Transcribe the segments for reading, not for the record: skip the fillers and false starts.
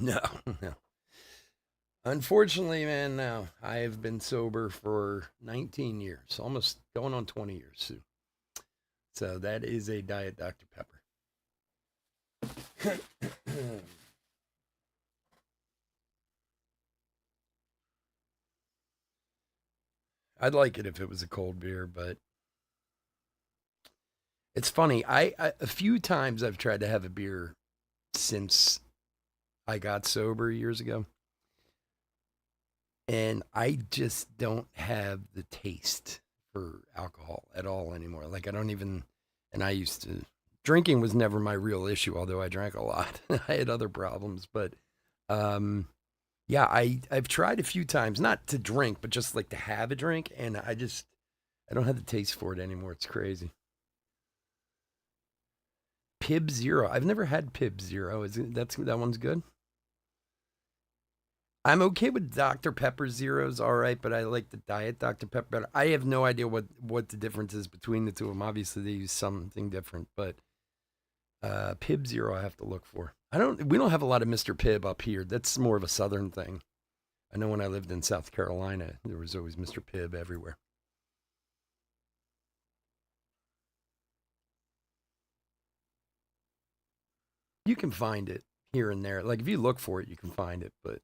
No, no. Unfortunately, man, no. I have been sober for 19 years, almost going on 20 years soon. So that is a Diet Dr. Pepper. I'd like it if it was a cold beer, but it's funny. I a few times I've tried to have a beer since I got sober years ago, and I just don't have the taste for alcohol at all anymore. Like I don't even, and I used to, drinking was never my real issue, although I drank a lot. I had other problems, but um, yeah, I've tried a few times, not to drink, but just like to have a drink, and I don't have the taste for it anymore. It's crazy. Pib Zero. I've never had Pib Zero. That one's good? I'm okay with Dr. Pepper Zeros, all right, but I like the Diet Dr. Pepper better. I have no idea what the difference is between the two of them. Obviously, they use something different, but Pib Zero I have to look for. We don't have a lot of Mr. Pibb up here. That's more of a southern thing. I know when I lived in South Carolina, there was always Mr. Pibb everywhere. You can find it here and there. Like if you look for it, you can find it, but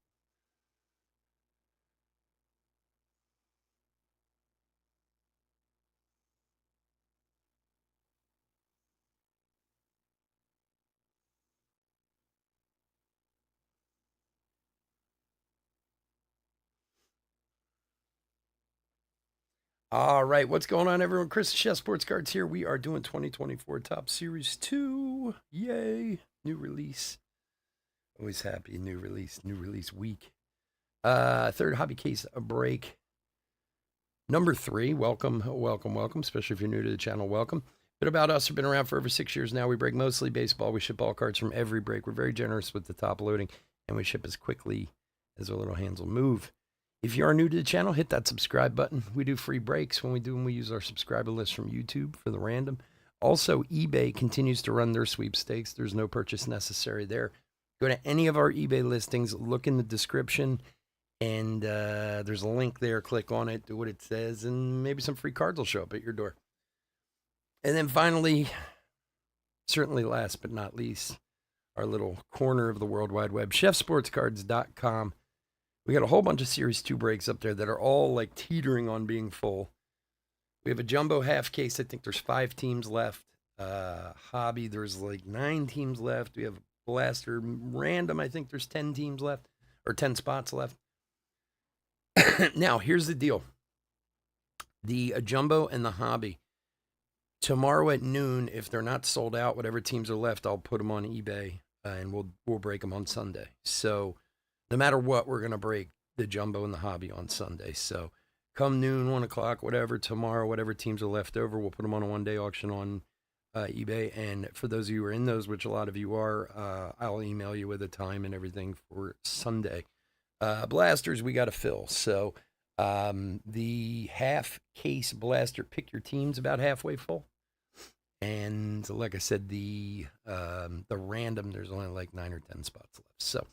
all right, what's going on, everyone? Chris Chess Sports Cards here. We are doing 2024 Top Series 2. Yay! New release. Always happy. New release week. Third hobby case a break. Number 3. Welcome, welcome, welcome. Especially if you're new to the channel, welcome. Bit about us. We've been around for over 6 years now. We break mostly baseball. We ship all cards from every break. We're very generous with the top loading, and we ship as quickly as our little hands will move. If you are new to the channel, hit that subscribe button. We do free breaks when we do them. We use our subscriber list from YouTube for the random. Also, eBay continues to run their sweepstakes. There's no purchase necessary there. Go to any of our eBay listings, look in the description, and there's a link there. Click on it, do what it says, and maybe some free cards will show up at your door. And then finally, certainly last but not least, our little corner of the World Wide Web, chefsportscards.com. We got a whole bunch of Series 2 breaks up there that are all like teetering on being full. We have a jumbo half case. I think there's 5 teams left. Hobby, there's like 9 teams left. We have Blaster Random. I think there's 10 teams left or 10 spots left. Now, here's the deal. The jumbo and the hobby. Tomorrow at noon, if they're not sold out, whatever teams are left, I'll put them on eBay and we'll break them on Sunday. So no matter what, we're gonna break the jumbo and the hobby on Sunday. So come noon, 1 o'clock, whatever, tomorrow, whatever teams are left over, we'll put them on a 1 day auction on eBay. And for those of you who are in those, which a lot of you are, I'll email you with a time and everything for Sunday. Blasters, we got to fill. So the half case blaster, pick your teams about halfway full. And like I said, the random, there's only like 9 or 10 spots left. So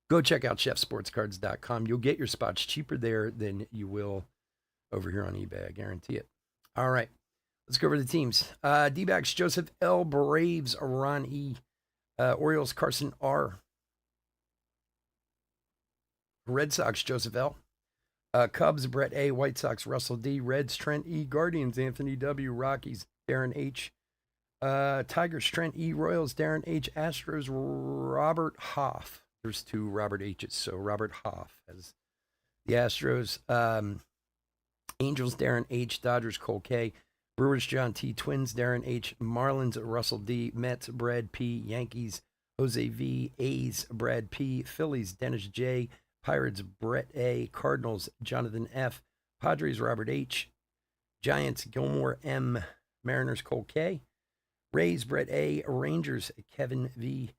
go check out chefsportscards.com. You'll get your spots cheaper there than you will over here on eBay. I guarantee it. All right. Let's go over the teams. D-backs, Joseph L. Braves, Ron E. Orioles, Carson R. Red Sox, Joseph L. Cubs, Brett A. White Sox, Russell D. Reds, Trent E. Guardians, Anthony W. Rockies, Darren H. Tigers, Trent E. Royals, Darren H. Astros, Robert Hoff. There's 2 Robert H's, so Robert Hoff has the Astros. Angels, Darren H. Dodgers, Cole K. Brewers, John T. Twins, Darren H. Marlins, Russell D. Mets, Brad P. Yankees, Jose V. A's, Brad P. Phillies, Dennis J. Pirates, Brett A. Cardinals, Jonathan F. Padres, Robert H. Giants, Gilmore M. Mariners, Cole K. Rays, Brett A. Rangers, Kevin V.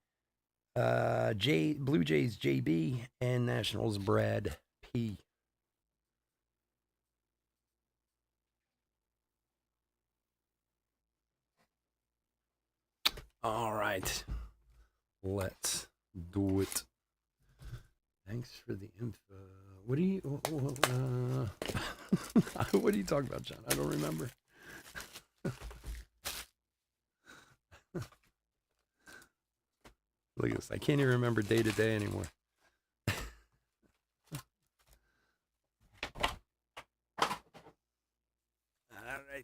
Blue Jays, JB. And Nationals, Brad P. All right. Let's do it. Thanks for the info. What do you what are you talking about, John? I don't remember. Look at this. I can't even remember day to day anymore. All right.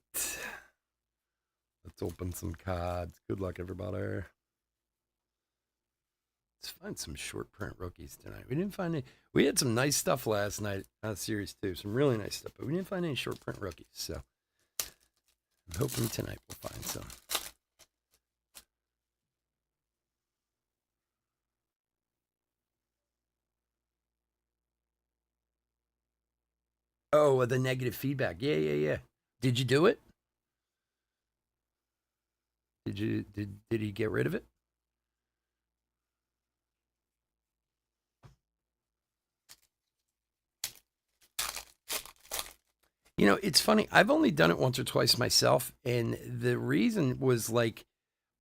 Let's open some cards. Good luck, everybody. Let's find some short print rookies tonight. We didn't find any. We had some nice stuff last night on Series 2. Some really nice stuff, but we didn't find any short print rookies. So I'm hoping tonight we'll find some. Oh, the negative feedback. Yeah. Did you do it? Did he get rid of it? You know, it's funny. I've only done it once or twice myself, and the reason was like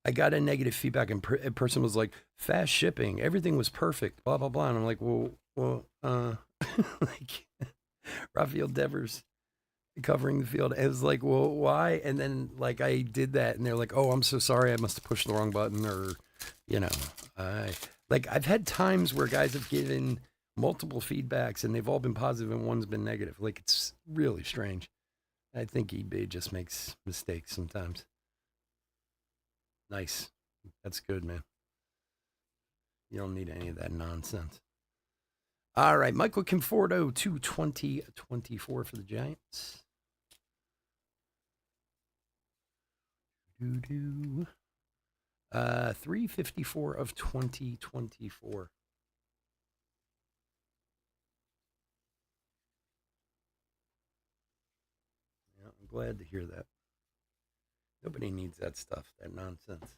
I got a negative feedback, and a person was like, "Fast shipping, everything was perfect, blah blah blah," and I'm like, "Well, like Rafael Devers covering the field." It was like, "Well, why?" And then like I did that, and they're like, "Oh, I'm so sorry, I must have pushed the wrong button," or you know, I like I've had times where guys have given multiple feedbacks and they've all been positive and one's been negative. Like it's really strange. I think eBay just makes mistakes sometimes. Nice. That's good, man. You don't need any of that nonsense. All right, Michael Conforto, 220-24 for the Giants. Doo-doo. 354 of 2024. Yeah, I'm glad to hear that. Nobody needs that stuff, that nonsense.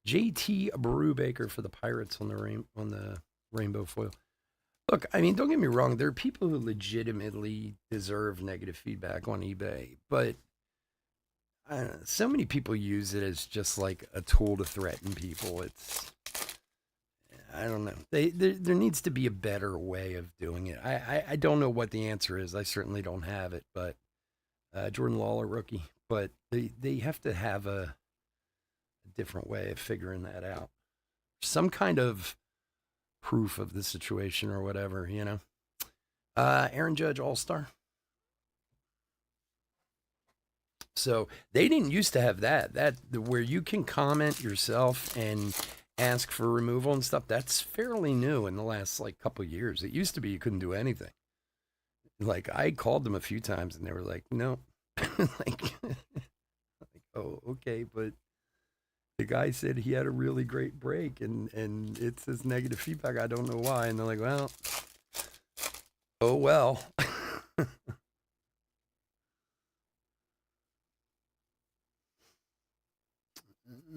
JT Brubaker for the Pirates on the rainbow foil. Look, I mean, don't get me wrong. There are people who legitimately deserve negative feedback on eBay, but so many people use it as just like a tool to threaten people. I don't know. There needs to be a better way of doing it. I don't know what the answer is. I certainly don't have it, but Jordan Lawler rookie, but they have to have a different way of figuring that out. Some kind of proof of the situation or whatever, you know. Aaron Judge All-Star. So they didn't used to have that where you can comment yourself and ask for removal and stuff. That's fairly new in the last like couple of years. It used to be you couldn't do anything. Like I called them a few times and they were like, no. like, oh, okay, but the guy said he had a really great break and it says negative feedback. I don't know why. And they're like, well, oh well.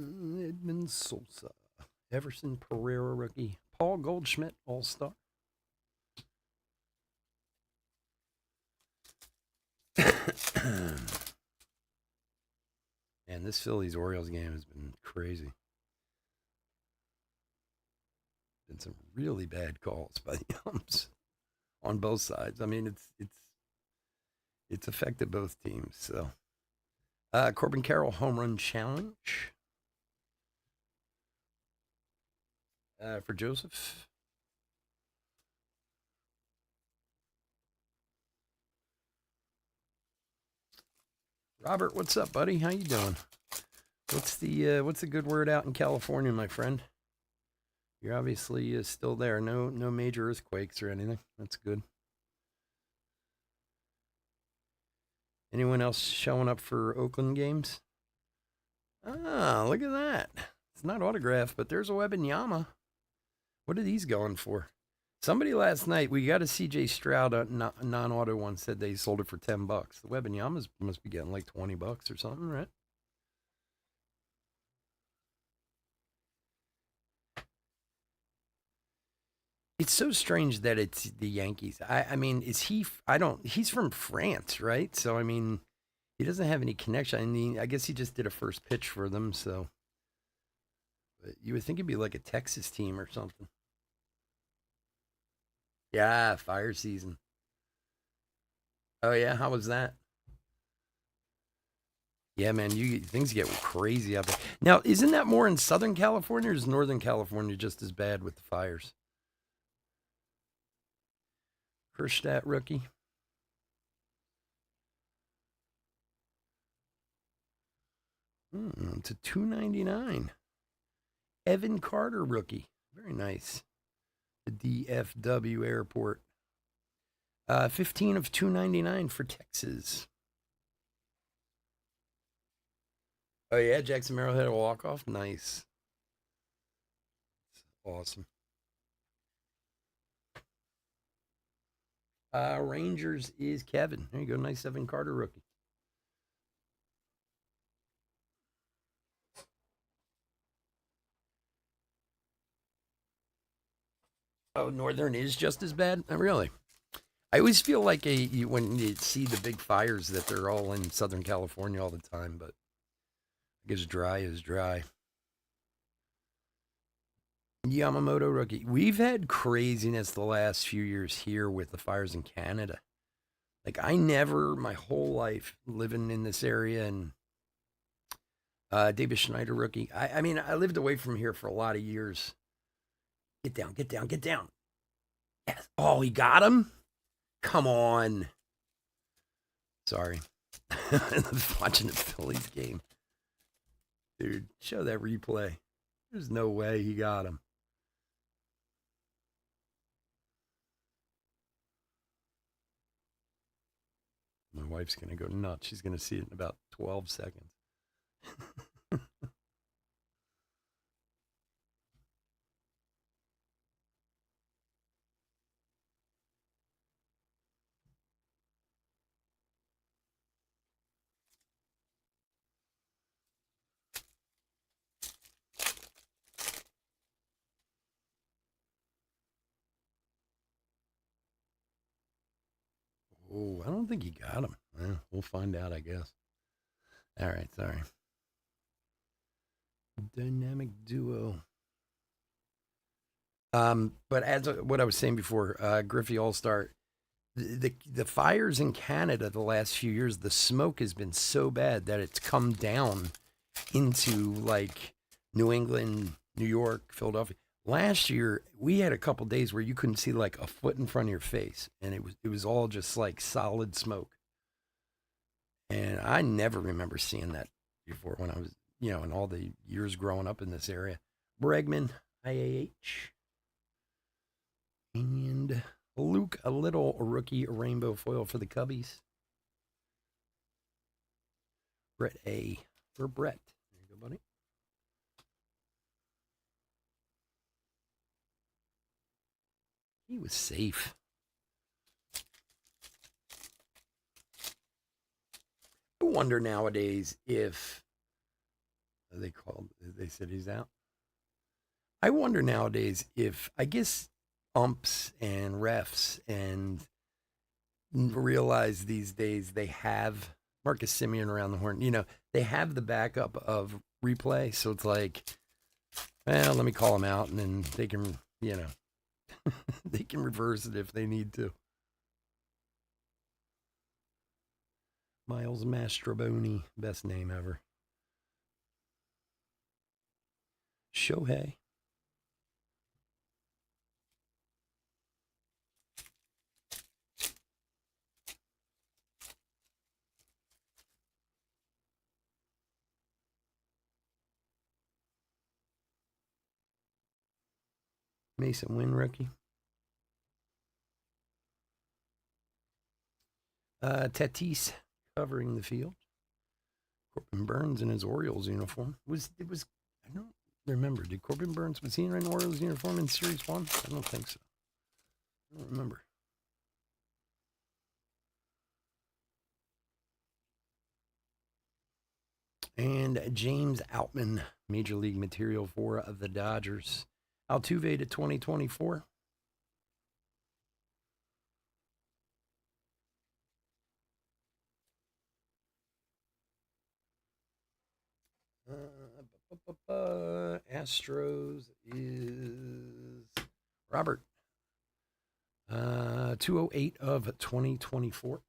Edmund Sosa, Everson Pereira rookie, Paul Goldschmidt All-Star. And this Phillies Orioles game has been crazy. Been some really bad calls by the umps on both sides. I mean, it's affected both teams. So, Corbin Carroll home run challenge for Joseph. Robert, what's up, buddy? How you doing? What's the good word out in California, my friend? You're obviously still there. No major earthquakes or anything. That's good. Anyone else showing up for Oakland games? Ah, look at that. It's not autographed, but there's a Wembanyama. What are these going for? Somebody last night, we got a CJ Stroud non-auto one, said they sold it for $10. The Wembanyama must be getting like $20 or something, right? It's so strange that it's the Yankees. I mean, is he? He's from France, right? So I mean, he doesn't have any connection. I mean, I guess he just did a first pitch for them. So But you would think it'd be like a Texas team or something. Yeah, fire season. Oh yeah, how was that? Yeah, man, you things get crazy out there. Now, isn't that more in Southern California or is Northern California just as bad with the fires? Kerstadt rookie. To 299. Evan Carter rookie. Very nice. The DFW airport. 15 of 299 for Texas. Oh yeah, Jackson Merrill had a walk off. Nice. Awesome. Rangers is Kevin. There you go. Nice Evan Carter rookie. Oh, Northern is just as bad. Really? I always feel like when you see the big fires that they're all in Southern California all the time, but I guess dry is dry. Yamamoto rookie. We've had craziness the last few years here with the fires in Canada. Like I never, my whole life living in this area, and David Schneider rookie. I mean, I lived away from here for a lot of years. Get down, get down, get down. Yes. Oh, he got him. Come on. Sorry. Watching the Phillies game. Dude, show that replay. There's no way he got him. My wife's going to go nuts. She's going to see it in about 12 seconds. Oh, I don't think he got him. We'll find out, I guess. All right, sorry. Dynamic duo. But as what I was saying before, Griffey All Star, the fires in Canada the last few years, the smoke has been so bad that it's come down into like New England, New York, Philadelphia. Last year, we had a couple days where you couldn't see like a foot in front of your face, and it was all just like solid smoke. And I never remember seeing that before when I was, in all the years growing up in this area. Bregman, IAH, and Luke, a little rookie rainbow foil for the Cubbies. Brett A for Brett. There you go, buddy. He was safe. I wonder nowadays if they said he's out. I wonder nowadays if, I guess, umps and refs and realize these days they have Marcus Simeon around the horn. They have the backup of replay, so it's like, well, let me call them out, and then they can, they can reverse it if they need to. Miles Mastroboni, best name ever. Shohei. Mason Wynn rookie. Tatis covering the field. Corbin Burns in his Orioles uniform. I don't remember. Did Corbin Burns, was he in an Orioles uniform in Series 1? I don't think so. I don't remember. And James Outman, Major League material for the Dodgers. Altuve to 2024. Astros is Robert. 208 of 2024.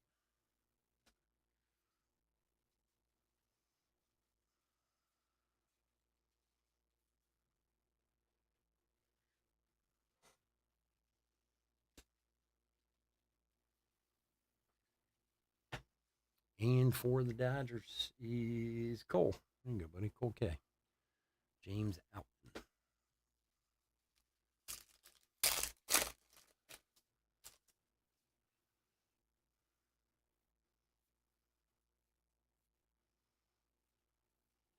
And for the Dodgers is Cole. There you go, buddy. Cole K. James out.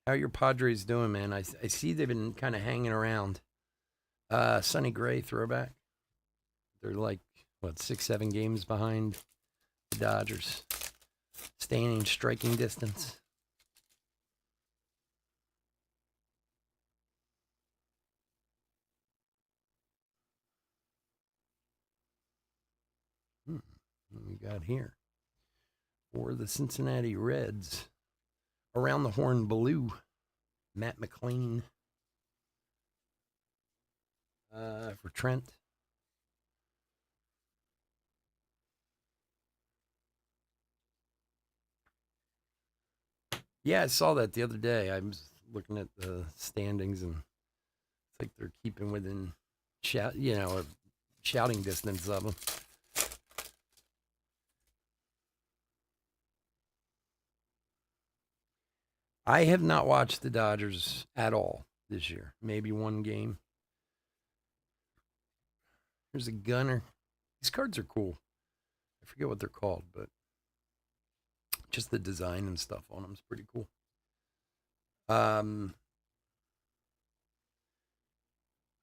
How your Padres doing, man? I see they've been kind of hanging around. Sonny Gray throwback. They're like, what, 6, 7 games behind the Dodgers. Staying in striking distance. What we got here? For the Cincinnati Reds, around the horn blue, Matt McLean. For Trent. Yeah, I saw that the other day. I was looking at the standings, and it's like they're keeping within shouting distance of them. I have not watched the Dodgers at all this year. Maybe one game. There's a gunner. These cards are cool. I forget what they're called, but just the design and stuff on them is pretty cool. I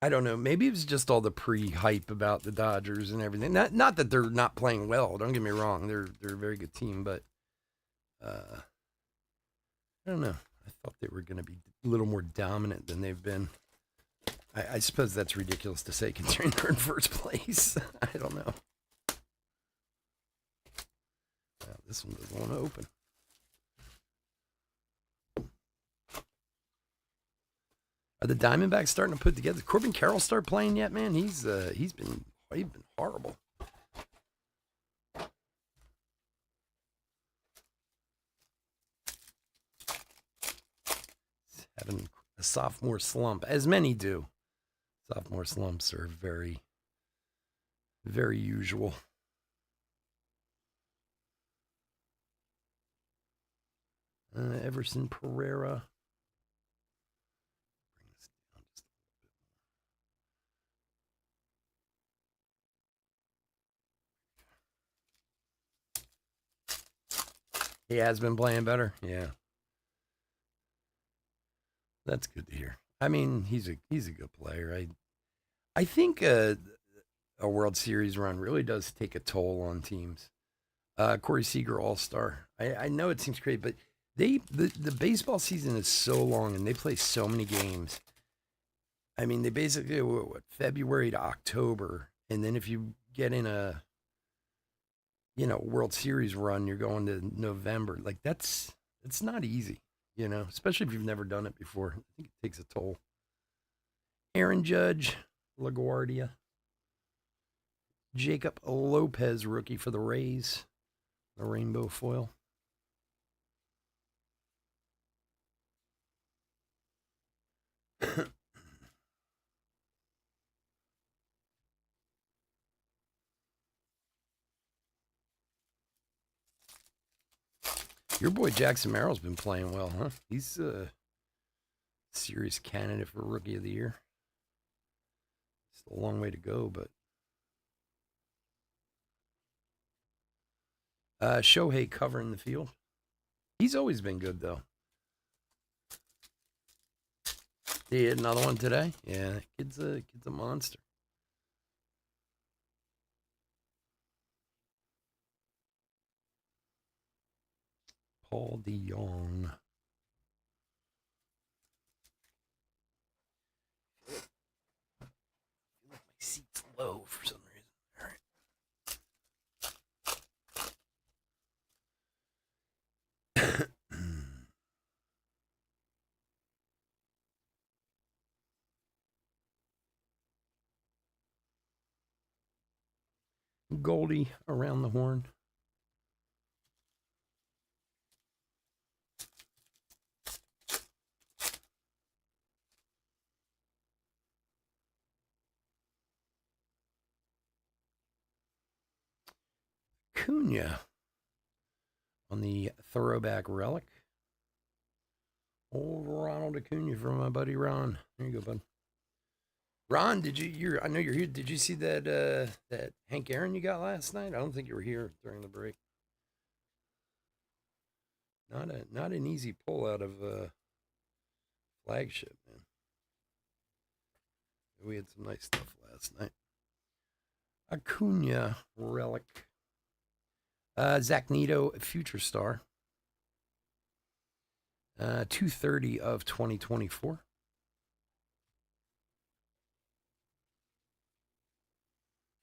don't know. Maybe it was just all the pre-hype about the Dodgers and everything. Not that they're not playing well. Don't get me wrong. They're a very good team, but I don't know. I thought they were going to be a little more dominant than they've been. I suppose that's ridiculous to say considering they're in first place. I don't know. This one doesn't want to open. Are the Diamondbacks starting to put together? Corbin Carroll start playing yet, man? He's been horrible. He's having a sophomore slump, as many do. Sophomore slumps are very, very usual. Everson Pereira. Bring this down just a little bit. He has been playing better. Yeah, that's good to hear. I mean, he's a good player. I think a World Series run really does take a toll on teams. Corey Seager All Star. I know it seems crazy, but the baseball season is so long and they play so many games. I mean, they basically what February to October, and then if you get in a World Series run, you're going to November. Like that's not easy, especially if you've never done it before. I think it takes a toll. Aaron Judge, LaGuardia, Jacob Lopez, rookie for the Rays, the rainbow foil. Your boy Jackson Merrill's been playing well, huh? He's a serious candidate for Rookie of the Year. Still a long way to go, but Shohei covering the field. He's always been good, though. He had another one today. Yeah, kid's a monster. Paul DeYoung. I feel like my seat's low for some reason. All right. Goldie around the horn. Cunha on the throwback relic. Old Ronald Acuna from my buddy Ron. There you go, bud. Ron, did you? I know you're here. Did you see that that Hank Aaron you got last night? I don't think you were here during the break. Not an easy pull out of flagship, man. We had some nice stuff last night. Acuna relic. Zach Neto, future star. 230 of 2024.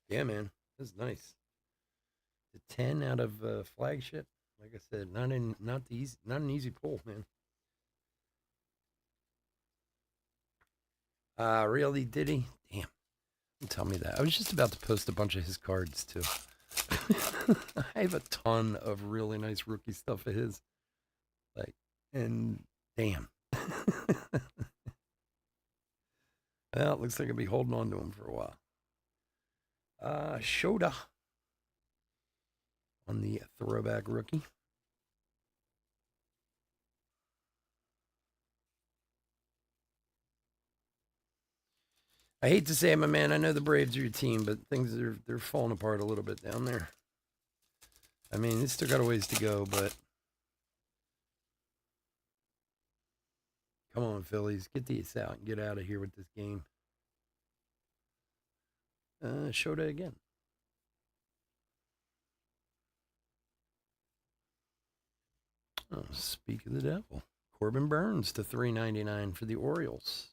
Yeah, man, that's nice. The 10 out of flagship. Like I said, not an easy pull, man. Really, did he? Damn. Don't tell me that. I was just about to post a bunch of his cards too. I have a ton of really nice rookie stuff of his. Like, and damn. Well, it looks like I'll be holding on to him for a while. Shota on the throwback rookie. I hate to say it, my man. I know the Braves are your team, but things they're falling apart a little bit down there. I mean, it's still got a ways to go, but come on, Phillies, get these out and get out of here with this game. Shota again. Oh, speak of the devil. Corbin Burns to $3.99 for the Orioles.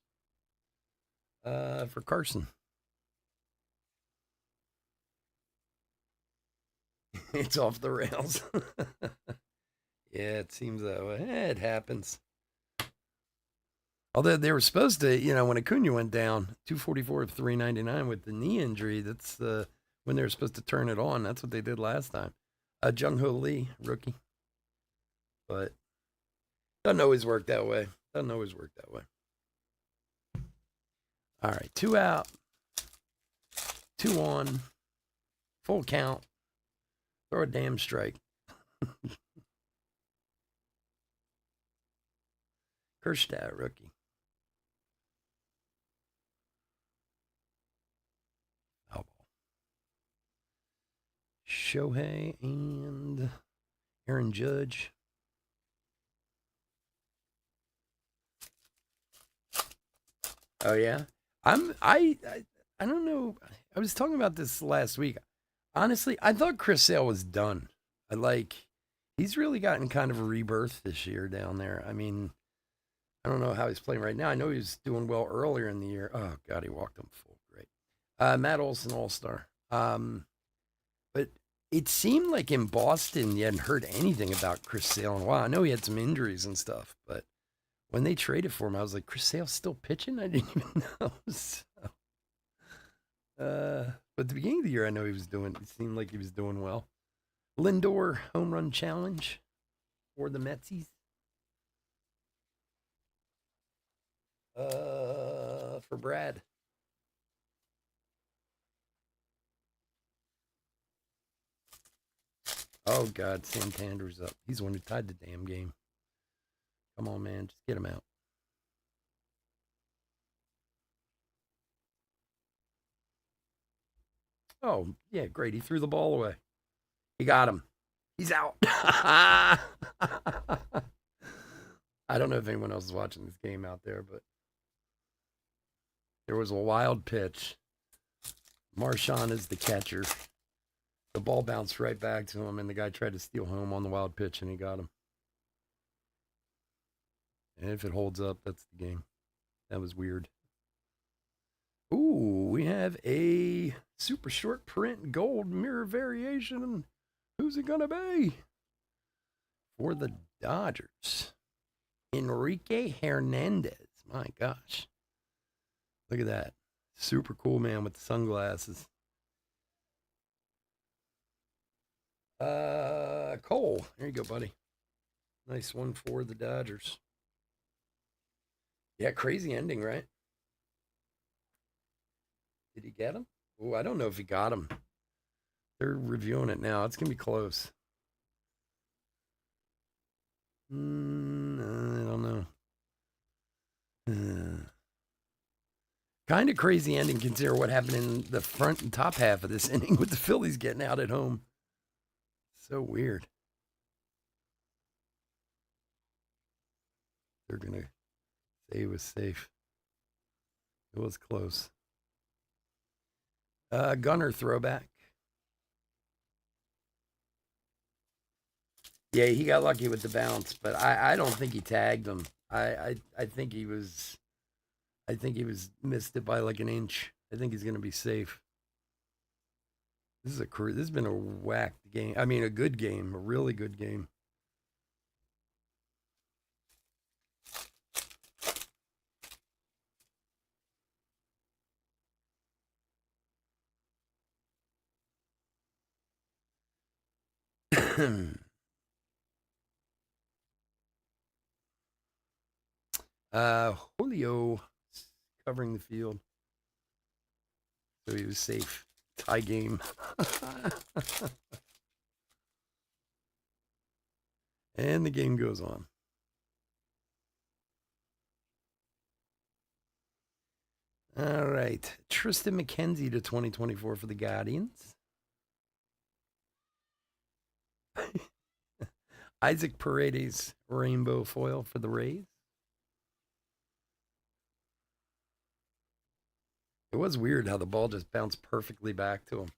For Carson. It's off the rails. Yeah, it seems that way. It happens. Although they were supposed to, when Acuna went down, 244 of 399 with the knee injury, that's when they were supposed to turn it on. That's what they did last time. Jung Ho Lee, rookie. But doesn't always work that way. All right, 2 out, 2 on, full count. Throw a damn strike. Kerstad, rookie. Oh. Shohei and Aaron Judge. Oh yeah, I don't know. I was talking about this last week. Honestly, I thought Chris Sale was done. He's really gotten kind of a rebirth this year down there. I mean, I don't know how he's playing right now. I know he was doing well earlier in the year. Oh God, he walked him full. Great. Matt Olson, All-Star. But it seemed like in Boston, you hadn't heard anything about Chris Sale in a while. I know he had some injuries and stuff, but when they traded for him, I was like, Chris Sale's still pitching? I didn't even know. So, but at the beginning of the year, I know it seemed like he was doing well. Lindor home run challenge for the Metsies. For Brad. Oh God, Santander's up. He's the one who tied the damn game. Come on, man, just get him out. Oh, yeah, great. He threw the ball away. He got him. He's out. I don't know if anyone else is watching this game out there, but there was a wild pitch. Marchand is the catcher. The ball bounced right back to him, and the guy tried to steal home on the wild pitch, and he got him. And if it holds up, that's the game. That was weird. Ooh, we have a super short print gold mirror variation. Who's it gonna be? For the Dodgers, Enrique Hernandez. My gosh. Look at that. Super cool man with the sunglasses. Cole. There you go, buddy. Nice one for the Dodgers. Yeah, crazy ending, right? Did he get him? Oh, I don't know if he got him. They're reviewing it now. It's gonna be close. I don't know. Kind of crazy ending, consider what happened in the front and top half of this inning with the Phillies getting out at home. So weird. They're gonna say it was safe. It was close. Gunner throwback. Yeah, he got lucky with the bounce, but I don't think he tagged him. I think he was missed it by like an inch. I think he's gonna be safe. This has been a whacked game. I mean, a good game, a really good game. Julio covering the field, so he was safe. Tie game. And the game goes on. All right. Tristan McKenzie to 2024 for the Guardians. Isaac Paredes rainbow foil for the Rays. It was weird how the ball just bounced perfectly back to him.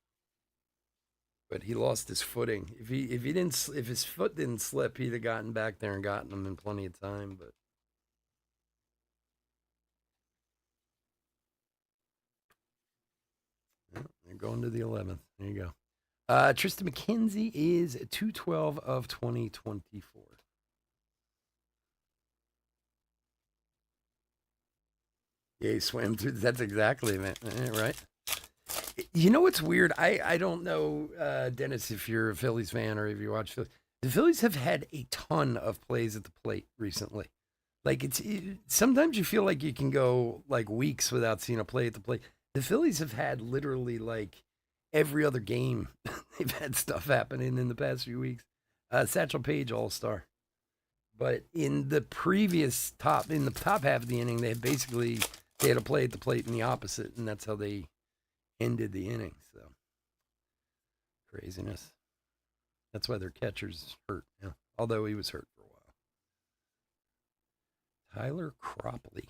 But he lost his footing. If his foot didn't slip, he'd have gotten back there and gotten him in plenty of time. But they're going to the 11th. There you go. Tristan McKenzie is 212 of 2024. Yeah, he swam through. That's exactly it, right? You know what's weird? I don't know, Dennis, if you're a Phillies fan or if you watch Phillies. The Phillies have had a ton of plays at the plate recently. Like sometimes you feel like you can go like weeks without seeing a play at the plate. The Phillies have had literally like every other game. They've had stuff happening in the past few weeks. Satchel Paige All Star, but in the top half of the inning, they had a play at the plate in the opposite, and that's how they ended the inning. So craziness. That's why their catcher's hurt. Yeah. Although he was hurt for a while. Tyler Cropley.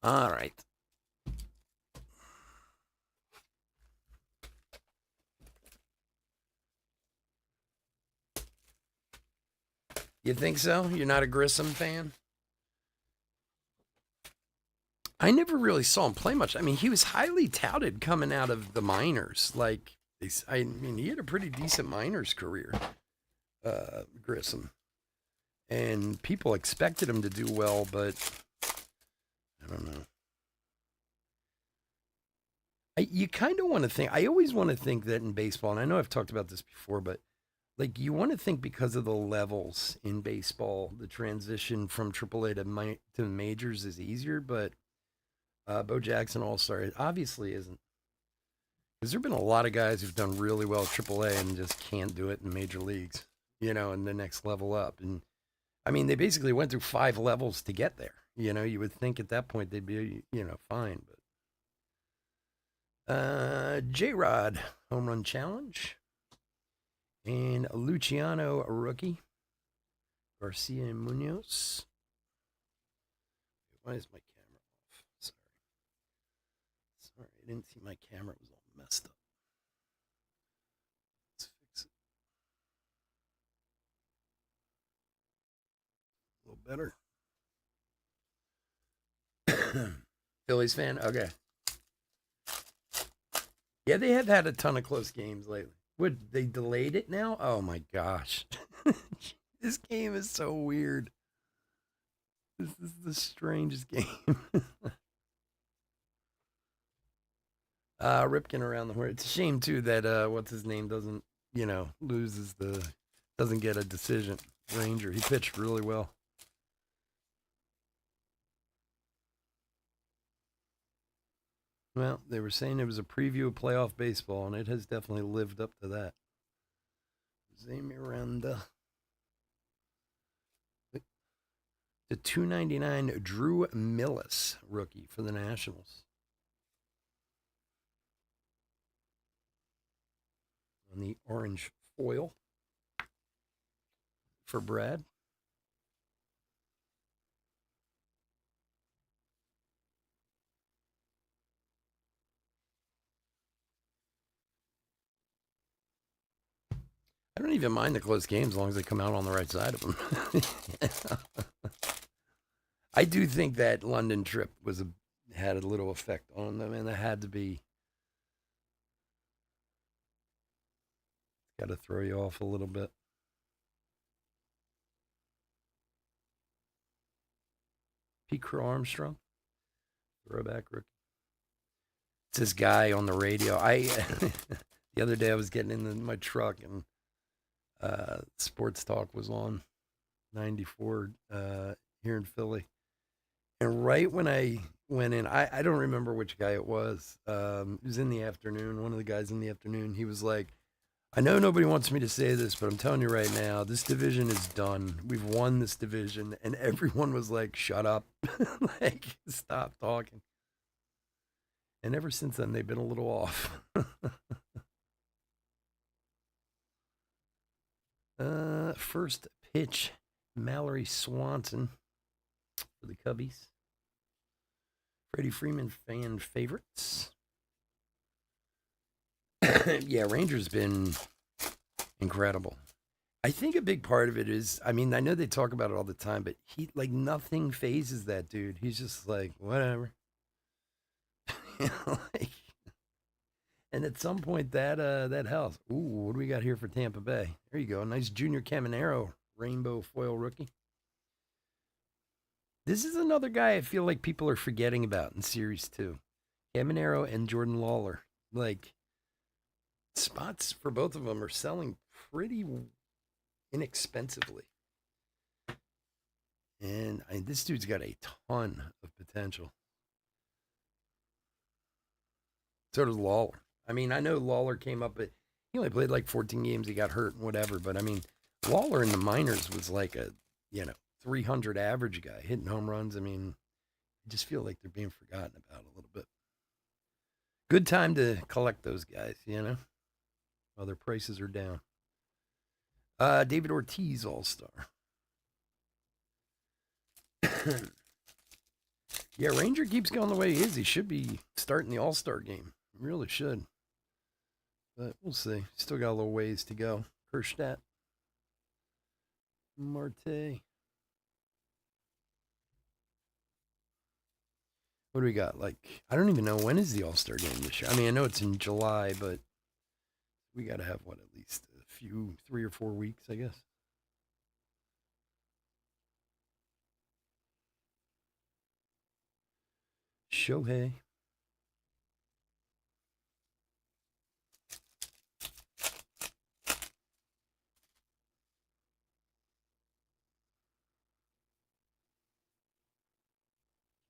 All right. You think so? You're not a Grissom fan? I never really saw him play much. I mean, he was highly touted coming out of the minors. Like, I mean, he had a pretty decent minors career, Grissom. And people expected him to do well, but I don't know. You kind of want to think, I always want to think that in baseball, and I know I've talked about this before, but like you want to think because of the levels in baseball, the transition from AAA to majors is easier, but Bo Jackson All-Star, it obviously isn't. Because there have been a lot of guys who've done really well at AAA and just can't do it in major leagues, in the next level up. And I mean, they basically went through 5 levels to get there. You would think at that point they'd be, fine. But J-Rod, home run challenge. And Luciano, a rookie. Garcia and Munoz. Why is my camera off? Sorry, I didn't see my camera was all messed up. Let's fix it. A little better. Phillies fan? Okay. Yeah, they have had a ton of close games lately. Would they delayed it now? Oh my gosh. This game is so weird. This is the strangest game. Ripken around the horn. It's a shame too that what's his name doesn't loses doesn't get a decision. Ranger, he pitched really well. Well, they were saying it was a preview of playoff baseball, and it has definitely lived up to that. Jose Miranda. The 299 Drew Millis rookie for the Nationals. On the orange foil for Brad. I don't even mind the close games as long as they come out on the right side of them. I do think that London trip had a little effect on them, and that had to be. Got to throw you off a little bit. Pete Crow Armstrong, throwback rookie. It's this guy on the radio. The other day I was getting in my truck and Sports Talk was on 94 here in Philly. And right when I went in, I don't remember which guy it was. It was in the afternoon. One of the guys in the afternoon, he was like, I know nobody wants me to say this, but I'm telling you right now, this division is done. We've won this division. And everyone was like, shut up. Like, stop talking. And ever since then, they've been a little off. First pitch, Mallory Swanson for the Cubbies. Freddie Freeman fan favorites. Yeah, Ranger's been incredible. I think a big part of it is, I mean, I know they talk about it all the time, but nothing phases that dude. He's just like, whatever. Like, and at some point that helps. Ooh, what do we got here for Tampa Bay? There you go. Nice Junior Caminero rainbow foil rookie. This is another guy I feel like people are forgetting about in Series 2. Caminero and Jordan Lawler. Like, spots for both of them are selling pretty inexpensively. And this dude's got a ton of potential. So does Lawler. I mean, I know Lawler came up, but he only played like 14 games. He got hurt and whatever. But I mean, Lawler in the minors was like a 300 average guy hitting home runs. I mean, I just feel like they're being forgotten about a little bit. Good time to collect those guys, while their prices are down. David Ortiz, All-Star. Yeah, Ranger keeps going the way he is. He should be starting the All-Star game. He really should. But we'll see. Still got a little ways to go. Kerstadt. Marte. What do we got? Like, I don't even know when is the All-Star game this year. I mean, I know it's in July, but we got to have, at least a few, 3 or 4 weeks, I guess. Shohei.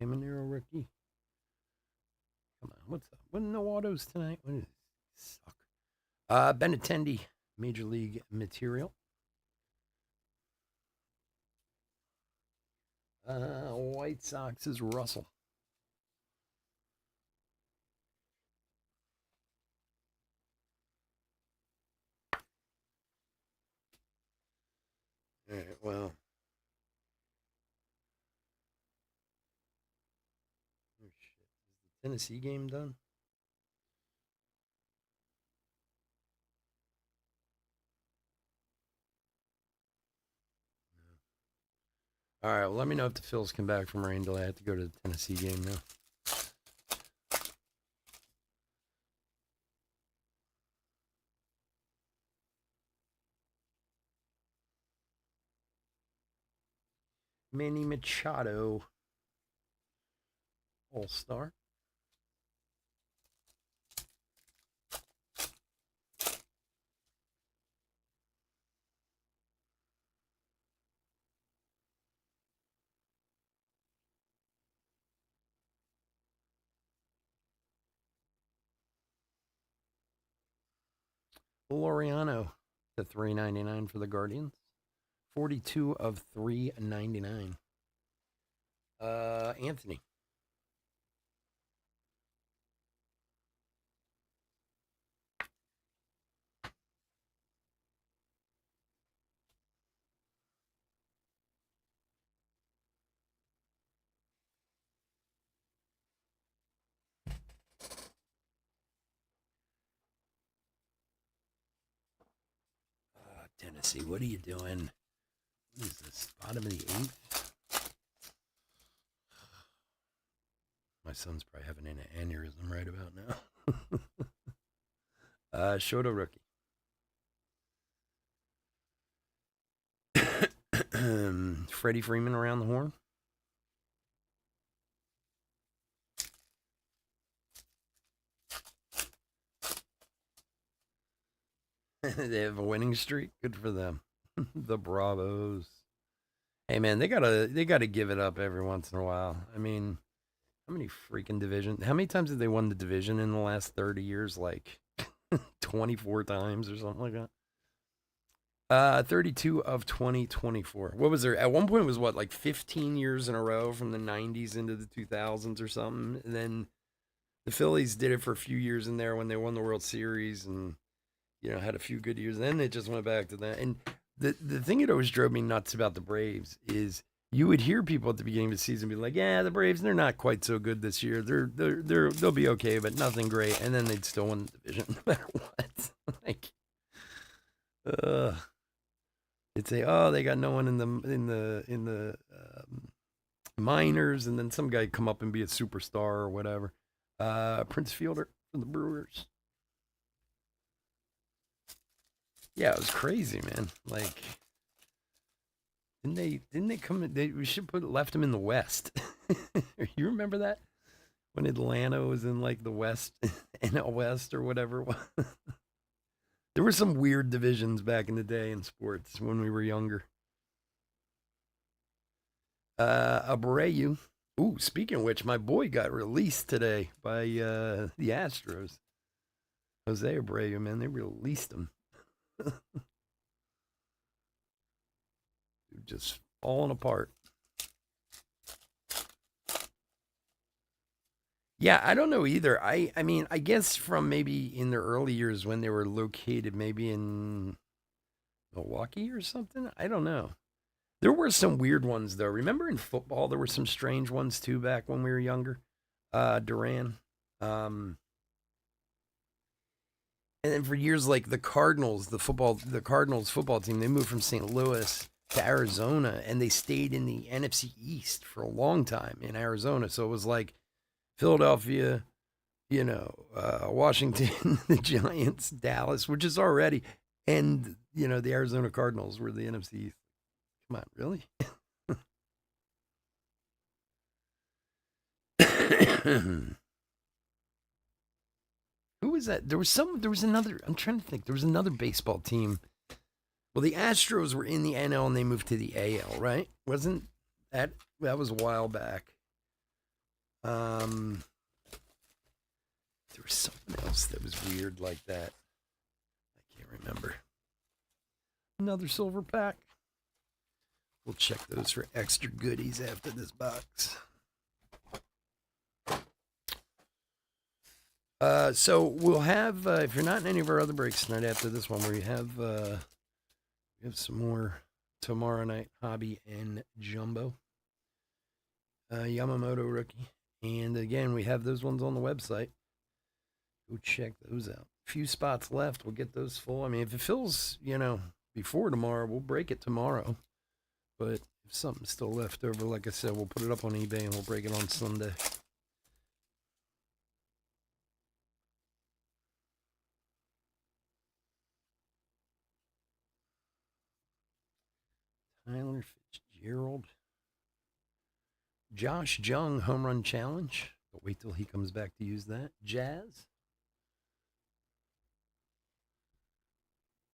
Caminero rookie. Come on, what's up? What, no autos tonight? What is this? Suck. Benintendi, Major League material. White Sox is Russell. All right, well. Oh, shit. Is the Tennessee game done? All right, well, let me know if the Phils come back from rain delay. I have to go to the Tennessee game now. Manny Machado, All-Star. Laureano to 399 for the Guardians. 42 of 399. Anthony. Tennessee, what are you doing? What is this? Bottom of the 8th? My son's probably having an aneurysm right about now. Shoto rookie. Freddie Freeman around the horn. They have a winning streak. Good for them. The Bravos. Hey man, they gotta give it up every once in a while. I mean, how many freaking divisions? How many times have they won the division in the last 30 years? Like 24 times or something like that. 32 of 2024. What was there? At one point, it was what, like 15 years in a row from the 90s into the 2000s or something. And then the Phillies did it for a few years in there when they won the World Series and, had a few good years. And then they just went back to that. And the thing that always drove me nuts about the Braves is you would hear people at the beginning of the season be like, yeah, the Braves, they're not quite so good this year. They'll be okay, but nothing great. And then they'd still win the division no matter what. Like, they'd say, oh, they got no one in the minors, and then some guy come up and be a superstar or whatever. Prince Fielder for the Brewers. Yeah, it was crazy, man. Like, didn't they come? We should left them in the West. You remember that when Atlanta was in like the West, NL West or whatever it was. There were some weird divisions back in the day in sports when we were younger. Abreu. Ooh, speaking of which, my boy got released today by the Astros. Jose Abreu, man, they released him. Just falling apart. Yeah, I don't know either. I mean, I guess from maybe in their early years when they were located maybe in Milwaukee or something. I don't know. There were some weird ones though. Remember in football there were some strange ones too back when we were younger. Duran. Um and then for years like the Cardinals football team, they moved from St. Louis to Arizona and they stayed in the NFC East for a long time in Arizona. So it was like Philadelphia, Washington, the Giants, Dallas, which is already, and the Arizona Cardinals were the NFC East. Come on, really? Who was that? There was another. I'm trying to think. There was another baseball team. Well, the Astros were in the NL and they moved to the AL, right? Wasn't that was a while back? There was something else that was weird like that. I can't remember. Another silver pack. We'll check those for extra goodies after this box. So we'll have, if you're not in any of our other breaks tonight after this one, we have some more tomorrow night, Hobby and Jumbo. Yamamoto rookie. And again, we have those ones on the website. Go check those out. A few spots left. We'll get those full. I mean, if it fills, before tomorrow, we'll break it tomorrow. But if something's still left over, like I said, we'll put it up on eBay and we'll break it on Sunday. Tyler Fitzgerald. Josh Jung home run challenge. But wait till he comes back to use that. Jazz.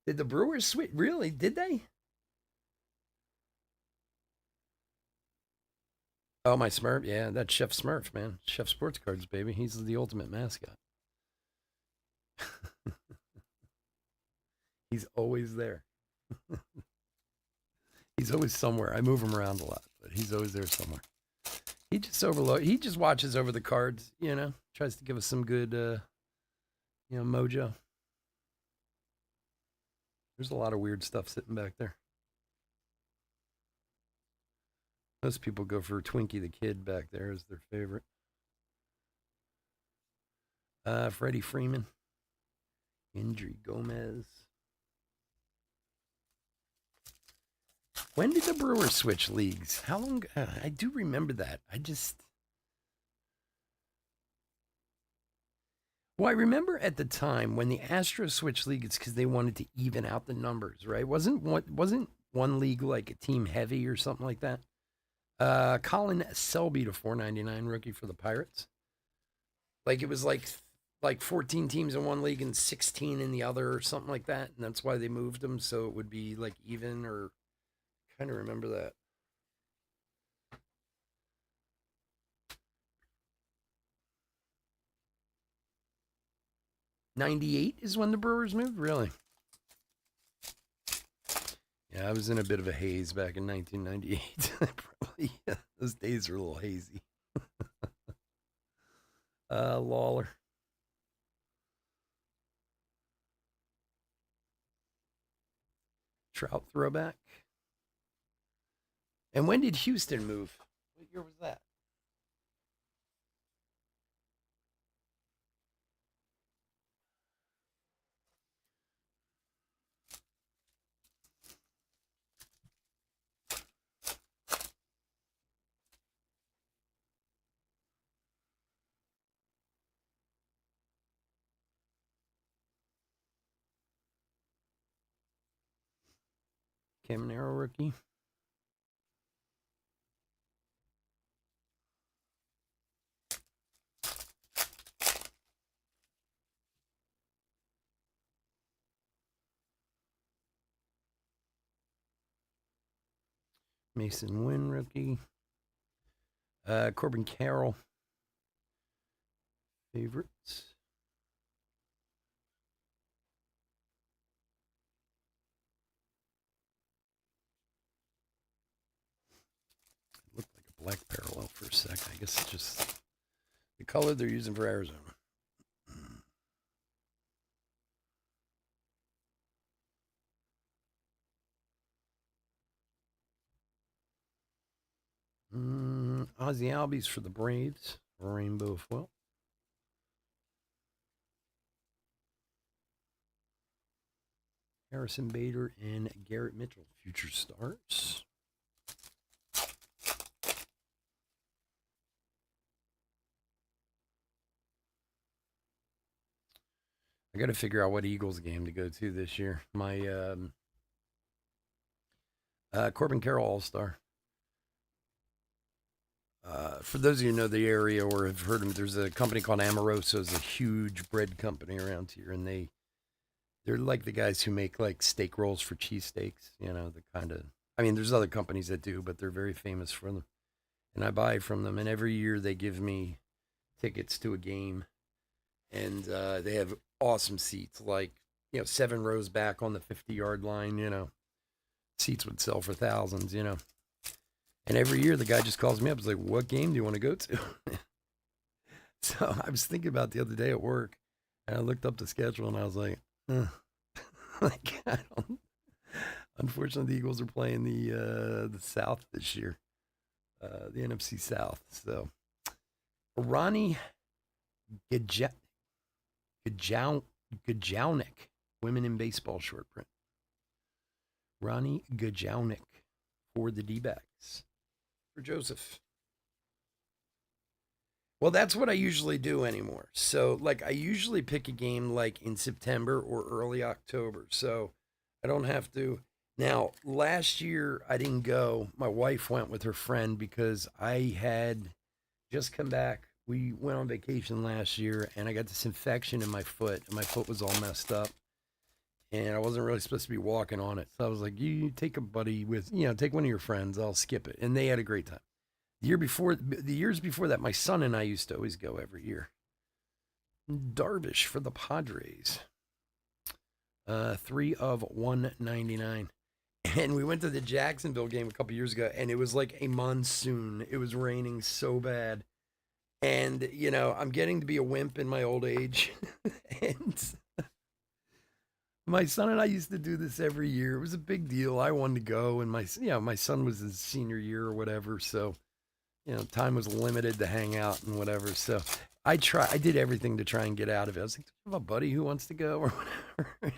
Did the Brewers switch? Really? Did they? Oh, my Smurf. Yeah, that's Chef Smurf, man. Chef Sports Cards, baby. He's the ultimate mascot. He's always there. He's always somewhere. I move him around a lot, but he's always there somewhere. He just He just watches over the cards, tries to give us some good, mojo. There's a lot of weird stuff sitting back there. Most people go for Twinkie the Kid back there as their favorite. Freddie Freeman. Indri Gomez. When did the Brewers switch leagues? How long? I do remember that. Well, I remember at the time when the Astros switched leagues because they wanted to even out the numbers, right? Wasn't one league like a team heavy or something like that? Colin Selby to 499 rookie for the Pirates. Like it was like 14 teams in one league and 16 in the other or something like that, and that's why they moved them so it would be like even or kind of remember that. '98 is when the Brewers moved, really? Yeah, I was in a bit of a haze back in 1998. Probably, yeah, those days are a little hazy. Lawler. Trout throwback. And when did Houston move? What year was that? Caminero rookie. Mason Wynn rookie. Corbin Carroll. Favorites. It looked like a black parallel for a sec. I guess it's just the color they're using for Arizona. Ozzy Albies for the Braves. Rainbow foil. Harrison Bader and Garrett Mitchell, future stars. I got to figure out what Eagles game to go to this year. My Corbin Carroll All-Star. For those of you who know the area or have heard of, there's a company called Amoroso. It's a huge bread company around here, and they're like the guys who make like steak rolls for cheesesteaks. The kind of. I mean, there's other companies that do, but they're very famous for them. And I buy from them, and every year they give me tickets to a game, and they have awesome seats, like 7 rows back on the 50-yard line. Seats would sell for thousands. And every year the guy just calls me up. He's like, "What game do you want to go to?" So I was thinking about the other day at work, and I looked up the schedule, and I was like, like I don't. Unfortunately, the Eagles are playing the South this year, the NFC South. So Ronnie Gajownik, women in baseball short print. Ronnie Gajownik for the D-backs. For Joseph. Well, that's what I usually do anymore. So, like, I usually pick a game like in September or early October. So I don't have to. Now, last year I didn't go. My wife went with her friend because I had just come back. We went on vacation last year and I got this infection in my foot, and my foot was all messed up. And I wasn't really supposed to be walking on it. So I was like, you take a buddy with, take one of your friends. I'll skip it. And they had a great time. The years before that, my son and I used to always go every year. Darvish for the Padres. 3 of 199. And we went to the Jacksonville game a couple years ago, and it was like a monsoon. It was raining so bad. And, you know, I'm getting to be a wimp in my old age. And my son and I used to do this every year. It was a big deal. I wanted to go, and my son was his senior year or whatever. So, you know, time was limited to hang out and whatever. So I did everything to try and get out of it. I was like, do you have a buddy who wants to go or whatever?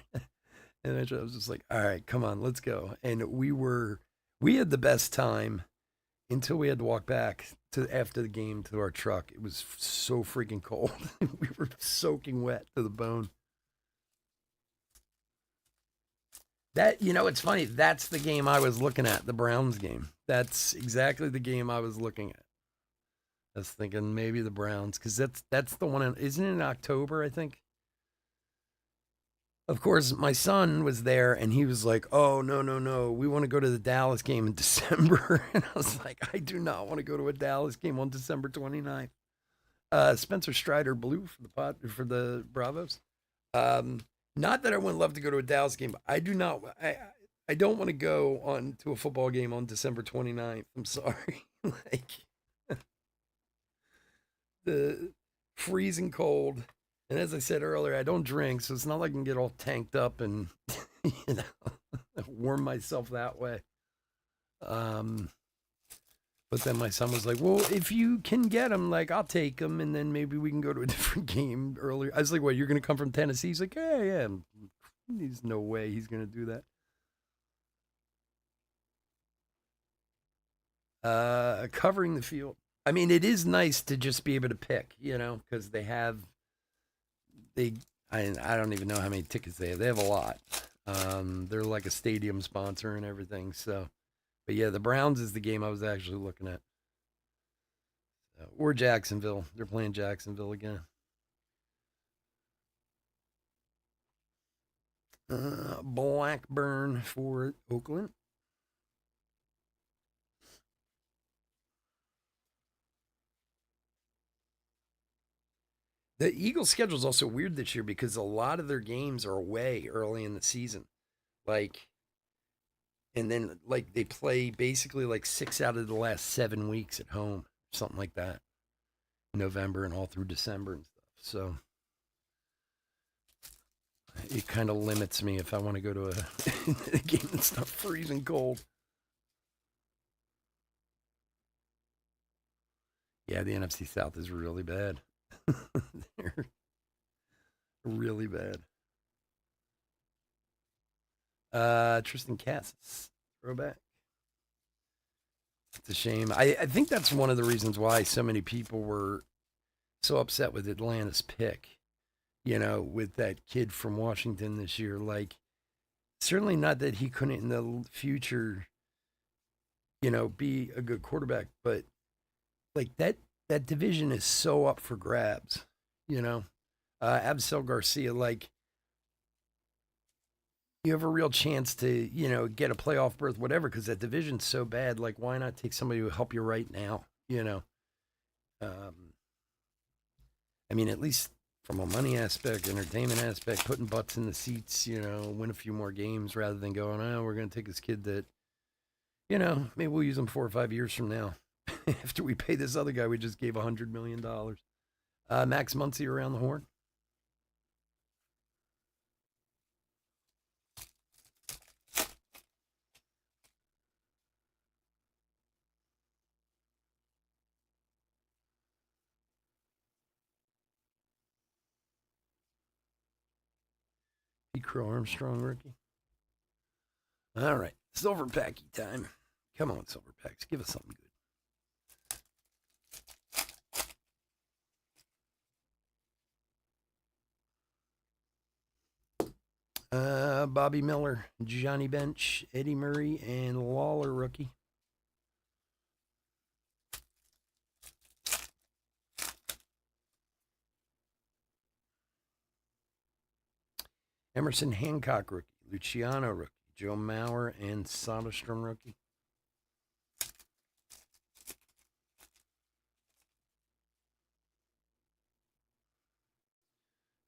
And I was just like, all right, come on, let's go. And we had the best time until we had to walk back to after the game to our truck. It was so freaking cold. We were soaking wet to the bone. That, you know, it's funny. That's the game I was looking at, the Browns game. That's exactly the game I was looking at. I was thinking maybe the Browns, because that's the one. Isn't it in October? I think. Of course, my son was there, and he was like, "Oh, no, no, no, we want to go to the Dallas game in December." And I was like, "I do not want to go to a Dallas game on December 29th." Spencer Strider blew for the Bravos. Not that I wouldn't love to go to a Dallas game, but I do not. I don't want to go on to a football game on December 29th. I'm sorry. Like the freezing cold. And as I said earlier, I don't drink, so it's not like I can get all tanked up and you know warm myself that way. But then my son was like, "Well, if you can get him, like I'll take him, and then maybe we can go to a different game earlier." I was like, "What? You're gonna come from Tennessee?" He's like, "Yeah, yeah." There's no way he's gonna do that. Covering the field. I mean, it is nice to just be able to pick, you know, because they I don't even know how many tickets they have. They have a lot. They're like a stadium sponsor and everything. So, but yeah, the Browns is the game I was actually looking at. Or Jacksonville. They're playing Jacksonville again. Blackburn for Oakland. The Eagles' schedule is also weird this year because a lot of their games are away early in the season. Like, and then like they play basically like 6 out of the last 7 weeks at home, something like that. November and all through December and stuff. So it kind of limits me if I want to go to a game that's not freezing cold. Yeah, the NFC South is really bad. They're really bad. Tristan Cassis, throwback. It's a shame. I think that's one of the reasons why so many people were so upset with Atlanta's pick. You know, with that kid from Washington this year. Like, certainly not that he couldn't in the future, you know, be a good quarterback, but like that division is so up for grabs. You know, Absel Garcia, like you have a real chance to, you know, get a playoff berth, whatever, because that division's so bad. Like, why not take somebody who will help you right now? You know, um, I mean, at least from a money aspect, entertainment aspect, putting butts in the seats, you know, win a few more games rather than going, oh, we're going to take this kid that, you know, maybe we'll use him 4 or 5 years from now after we pay this other guy we just gave $100 million. Max Muncy around the horn. Pete Crow Armstrong rookie. All right, Silver Packy time. Come on, Silver Packs, give us something good. Bobby Miller, Johnny Bench, Eddie Murray, and Lawler rookie. Emerson Hancock rookie, Luciano rookie, Joe Mauer, and Soderstrom rookie.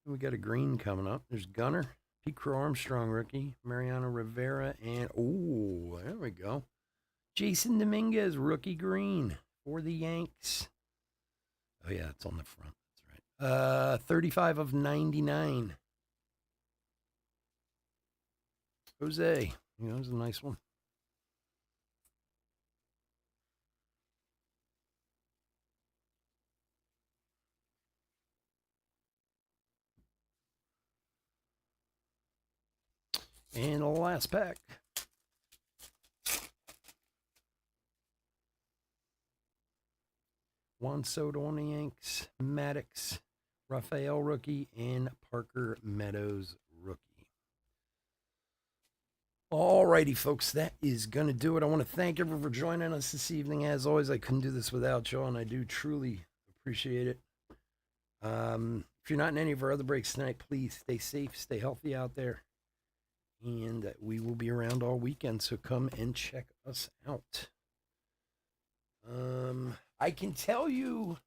We got a green coming up. There's Gunner, Pete Crow Armstrong rookie. Mariano Rivera. And, oh, there we go. Jason Dominguez, rookie green for the Yanks. Oh, yeah, it's on the front. That's right. 35 of 99. Jose. That was a nice one. And the last pack. Juan Soto on the Yanks, Maddox, Rafael rookie, and Parker Meadows rookie. Alrighty, folks, that is going to do it. I want to thank everyone for joining us this evening. As always, I couldn't do this without y'all, and I do truly appreciate it. If you're not in any of our other breaks tonight, please stay safe, stay healthy out there. And we will be around all weekend, so come and check us out. I can tell you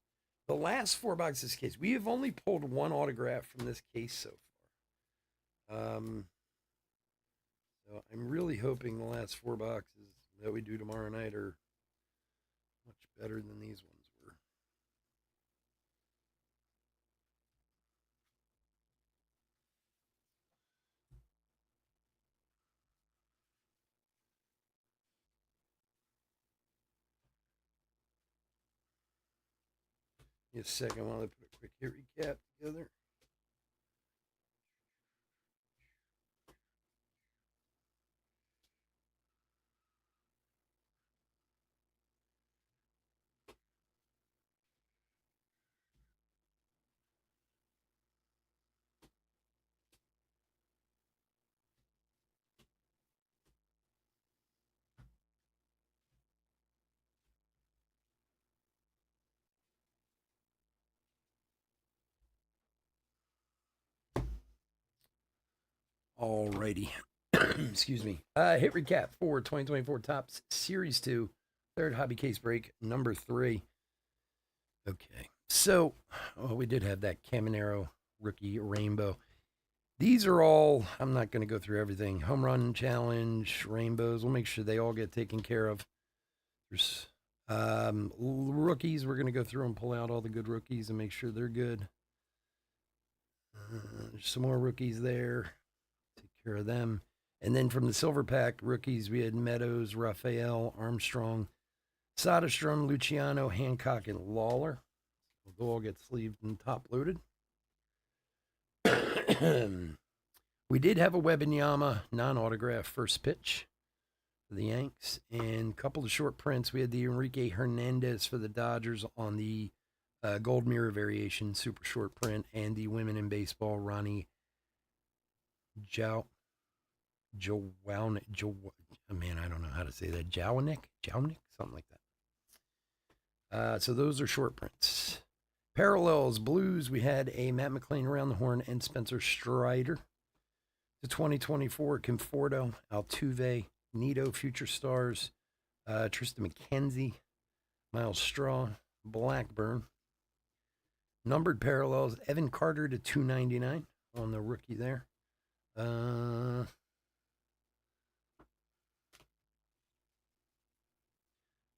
the last 4 boxes case. We have only pulled 1 autograph from this case so far. So I'm really hoping the last 4 boxes that we do tomorrow night are much better than these ones were. Just a second while I put a quick hit recap together. Alrighty. Excuse me. Hit recap for 2024 Topps Series 2, third hobby case break, number 3. Okay. So, we did have that Caminero rookie rainbow. These are all, I'm not going to go through everything. Home run challenge, rainbows. We'll make sure they all get taken care of. There's rookies. We're going to go through and pull out all the good rookies and make sure they're good. There's some more rookies there. Take care of them. And then from the silver pack rookies, we had Meadows, Rafael, Armstrong, Soderstrom, Luciano, Hancock, and Lawler. They'll all get sleeved and top loaded. We did have a Wembanyama non-autograph first pitch for the Yanks, and a couple of short prints. We had the Enrique Hernandez for the Dodgers on the gold mirror variation, super short print, and the Women in Baseball Ronnie man, I don't know how to say that. Jownick, something like that. So those are short prints. Parallels, Blues, we had a Matt McLean around the horn and Spencer Strider. The 2024 Conforto, Altuve, Nito, Future Stars, Tristan McKenzie, Miles Straw, Blackburn. Numbered parallels, Evan Carter to 299 on the rookie there.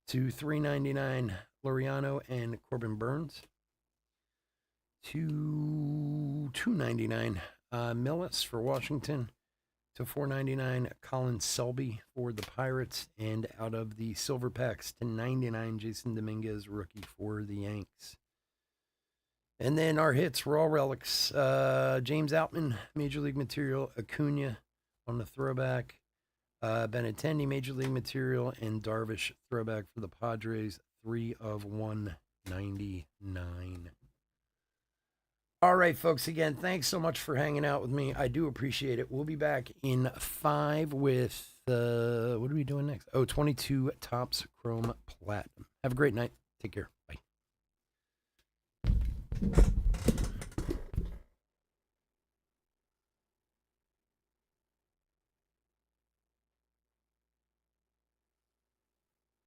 To 399, Laureano and Corbin Burns. To 299, Millis for Washington. To 499, Colin Selby for the Pirates. And out of the silver packs to 99, Jason Dominguez, rookie for the Yanks. And then our hits, raw relics. James Outman, Major League Material. Acuna on the throwback. Benintendi, Major League Material. And Darvish, throwback for the Padres. 3 of 199. All right, folks. Again, thanks so much for hanging out with me. I do appreciate it. We'll be back in 5 with, what are we doing next? 22 Topps Chrome Platinum. Have a great night. Take care. Bye.